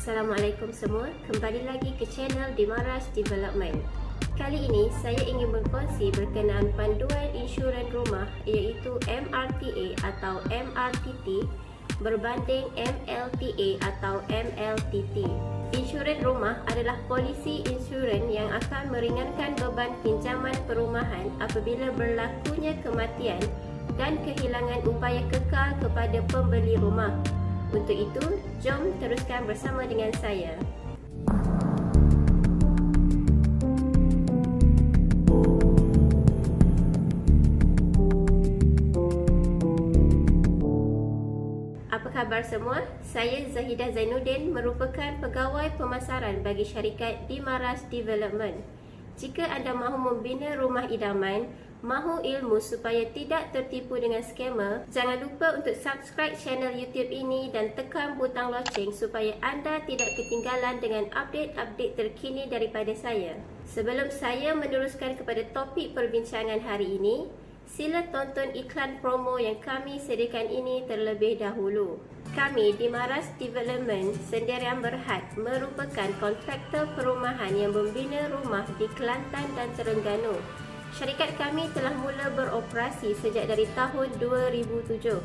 Assalamualaikum semua, kembali lagi ke channel Dimaras Development. Kali ini saya ingin berkongsi berkenaan panduan insurans rumah iaitu MRTA atau MRTT berbanding MLTA atau MLTT. Insurans rumah adalah polisi insurans yang akan meringankan beban pinjaman perumahan apabila berlakunya kematian dan kehilangan upaya kekal kepada pembeli rumah. Untuk itu, jom teruskan bersama dengan saya. Apa khabar semua? Saya Zahidah Zainuddin merupakan pegawai pemasaran bagi syarikat Dimaras Development. Jika anda mahu membina rumah idaman, mahu ilmu supaya tidak tertipu dengan skamer, jangan lupa untuk subscribe channel YouTube ini dan tekan butang loceng supaya anda tidak ketinggalan dengan update-update terkini daripada saya. Sebelum saya meneruskan kepada topik perbincangan hari ini, sila tonton iklan promo yang kami sediakan ini terlebih dahulu. Kami Dimaras Development Sendirian Berhad merupakan kontraktor perumahan yang membina rumah di Kelantan dan Terengganu. Syarikat kami telah mula beroperasi sejak dari tahun 2007.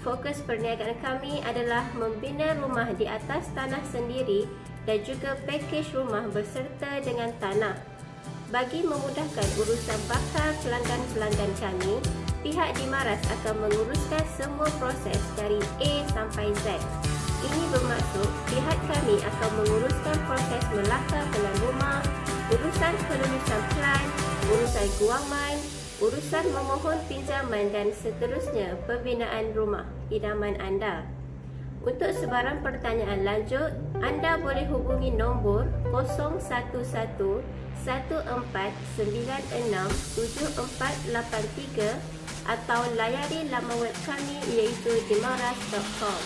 Fokus perniagaan kami adalah membina rumah di atas tanah sendiri dan juga pakej rumah berserta dengan tanah. Bagi memudahkan urusan bakal pelanggan-pelanggan kami, pihak Dimaras akan menguruskan semua proses dari A sampai Z. Ini bermaksud pihak kami akan menguruskan proses melakar pelan rumah, urusan kelulusan plan, urusan guaman, urusan memohon pinjaman dan seterusnya pembinaan rumah idaman anda. Untuk sebarang pertanyaan lanjut, anda boleh hubungi nombor 011 14967483 atau layari laman web kami iaitu dimaras.com.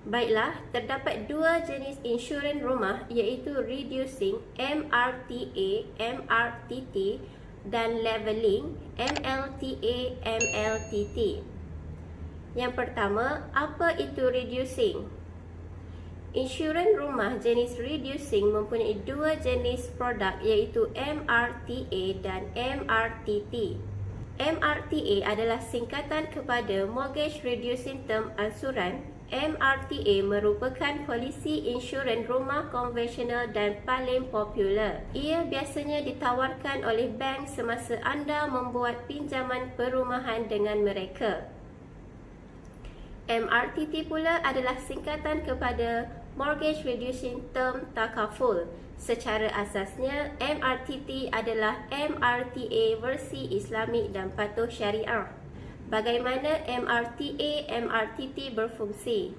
Baiklah, terdapat dua jenis insurans rumah iaitu reducing MRTA, MRTT dan leveling MLTA, MLTT. Yang pertama, apa itu reducing? Insurans rumah jenis reducing mempunyai dua jenis produk iaitu MRTA dan MRTT. MRTA adalah singkatan kepada Mortgage Reducing Term Assurance. MRTA merupakan polisi insurans rumah konvensional dan paling popular. Ia biasanya ditawarkan oleh bank semasa anda membuat pinjaman perumahan dengan mereka. MRTT pula adalah singkatan kepada Mortgage Reducing Term Takaful. Secara asasnya, MRTT adalah MRTA versi Islamik dan patuh syariah. Bagaimana MRTA, MRTT berfungsi?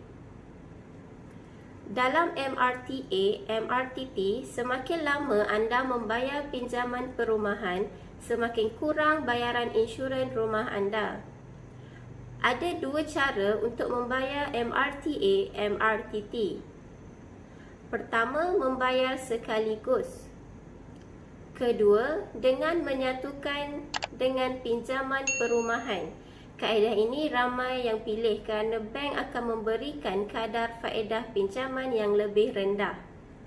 Dalam MRTA, MRTT, semakin lama anda membayar pinjaman perumahan, semakin kurang bayaran insurans rumah anda. Ada dua cara untuk membayar MRTA, MRTT. Pertama, membayar sekaligus. Kedua, dengan menyatukan dengan pinjaman perumahan. Kaedah ini ramai yang pilih kerana bank akan memberikan kadar faedah pinjaman yang lebih rendah.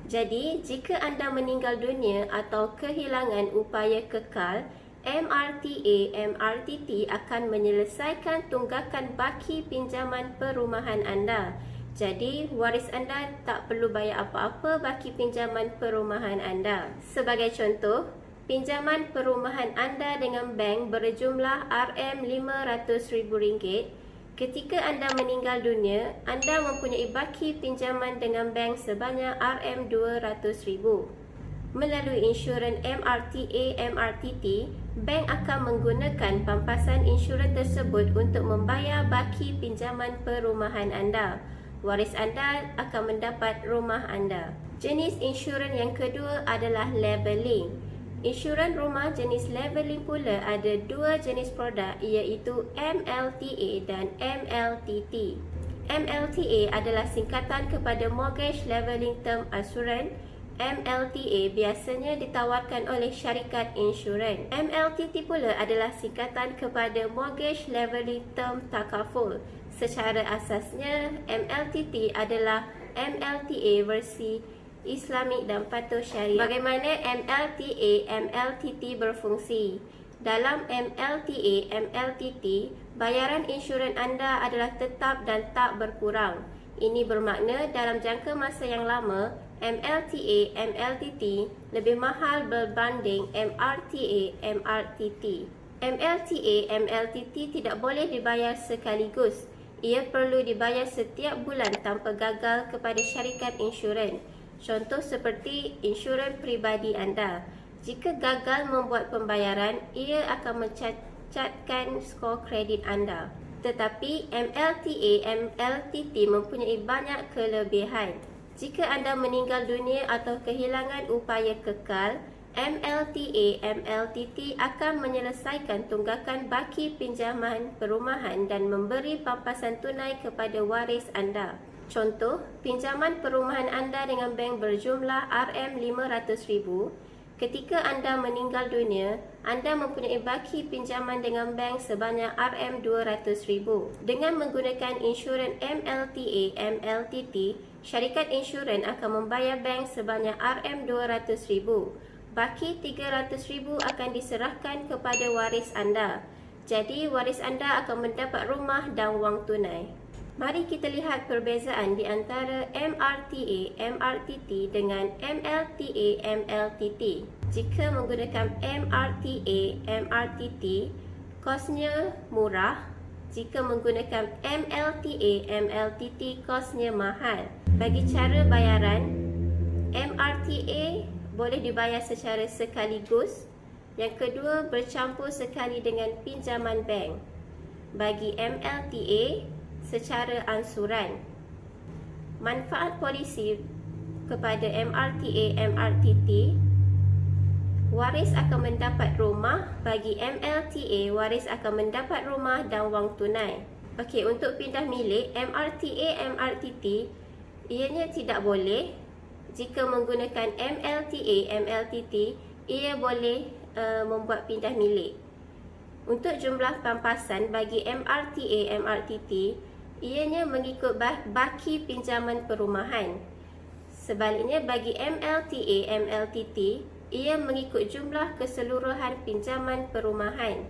Jadi, jika anda meninggal dunia atau kehilangan upaya kekal, MRTA, MRTT akan menyelesaikan tunggakan baki pinjaman perumahan anda. Jadi, waris anda tak perlu bayar apa-apa baki pinjaman perumahan anda. Sebagai contoh, pinjaman perumahan anda dengan bank berjumlah RM500,000. Ketika anda meninggal dunia, anda mempunyai baki pinjaman dengan bank sebanyak RM200,000. Melalui insurans MRTA, MRTT, bank akan menggunakan pampasan insurans tersebut untuk membayar baki pinjaman perumahan anda. Waris anda akan mendapat rumah anda. Jenis insurans yang kedua adalah leveling. Insurans rumah jenis leveling pula ada dua jenis produk iaitu MLTA dan MLTT. MLTA adalah singkatan kepada Mortgage Leveling Term Assurance. MLTA biasanya ditawarkan oleh syarikat insurans. MLTT pula adalah singkatan kepada Mortgage Leveling Term Takaful. Secara asasnya, MLTT adalah MLTA versi Islamik dan patuh syariah. Bagaimana MLTA, MLTT berfungsi? Dalam MLTA, MLTT, bayaran insurans anda adalah tetap dan tak berkurang. Ini bermakna dalam jangka masa yang lama, MLTA, MLTT lebih mahal berbanding MRTA, MRTT. MLTA, MLTT tidak boleh dibayar sekaligus. Ia perlu dibayar setiap bulan tanpa gagal kepada syarikat insurans. Contoh seperti insurans peribadi anda. Jika gagal membuat pembayaran, ia akan mencacatkan skor kredit anda. Tetapi MLTA, MLTT mempunyai banyak kelebihan. Jika anda meninggal dunia atau kehilangan upaya kekal, MLTA, MLTT akan menyelesaikan tunggakan baki pinjaman perumahan dan memberi pampasan tunai kepada waris anda. Contoh, pinjaman perumahan anda dengan bank berjumlah RM500,000. Ketika anda meninggal dunia, anda mempunyai baki pinjaman dengan bank sebanyak RM200,000. Dengan menggunakan insurans MLTA, MLTT, syarikat insurans akan membayar bank sebanyak RM200,000. Baki RM300,000 akan diserahkan kepada waris anda. Jadi, waris anda akan mendapat rumah dan wang tunai. Mari kita lihat perbezaan di antara MRTA, MRTT dengan MLTA, MLTT. Jika menggunakan MRTA, MRTT, kosnya murah. Jika menggunakan MLTA, MLTT, kosnya mahal. Bagi cara bayaran, MRTA boleh dibayar secara sekaligus. Yang kedua, bercampur sekali dengan pinjaman bank. Bagi MLTA, secara ansuran. Manfaat polisi kepada MRTA, MRTT, waris akan mendapat rumah. Bagi MLTA, waris akan mendapat rumah dan wang tunai. Okey, untuk pindah milik MRTA, MRTT, ianya tidak boleh. Jika menggunakan MLTA, MLTT, ia boleh membuat pindah milik. Untuk jumlah pampasan bagi MRTA, MRTT, ianya mengikut baki pinjaman perumahan. Sebaliknya bagi MLTA, MLTT, ia mengikut jumlah keseluruhan pinjaman perumahan.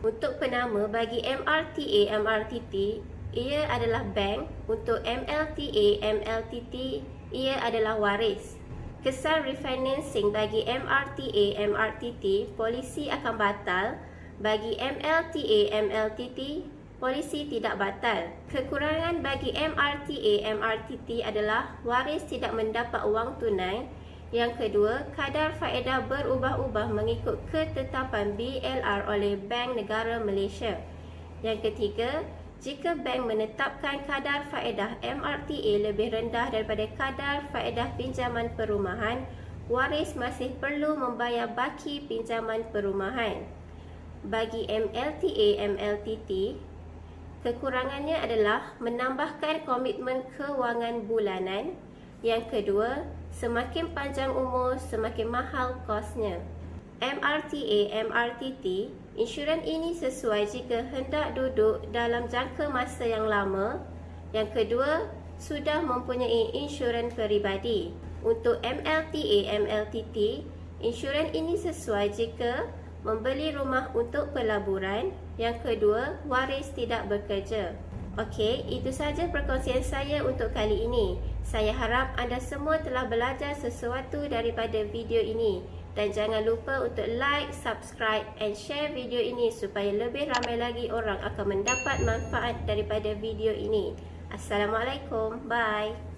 Untuk penama bagi MRTA, MRTT, ia adalah bank. Untuk MLTA, MLTT, ia adalah waris. Kesan refinancing bagi MRTA, MRTT, polisi akan batal. Bagi MLTA, MLTT, polisi tidak batal. Kekurangan bagi MRTA, MRTT adalah waris tidak mendapat wang tunai. Yang kedua, kadar faedah berubah-ubah mengikut ketetapan BLR oleh Bank Negara Malaysia. Yang ketiga, jika bank menetapkan kadar faedah MRTA lebih rendah daripada kadar faedah pinjaman perumahan, waris masih perlu membayar baki pinjaman perumahan. Bagi MLTA, MLTT, kekurangannya adalah menambahkan komitmen kewangan bulanan. Yang kedua, semakin panjang umur, semakin mahal kosnya. MRTA, MRTT, insurans ini sesuai jika hendak duduk dalam jangka masa yang lama. Yang kedua, sudah mempunyai insurans peribadi. Untuk MLTA, MLTT, insurans ini sesuai jika membeli rumah untuk pelaburan. Yang kedua, waris tidak bekerja. Okey, itu saja perkongsian saya untuk kali ini. Saya harap anda semua telah belajar sesuatu daripada video ini. Dan jangan lupa untuk like, subscribe and share video ini supaya lebih ramai lagi orang akan mendapat manfaat daripada video ini. Assalamualaikum. Bye.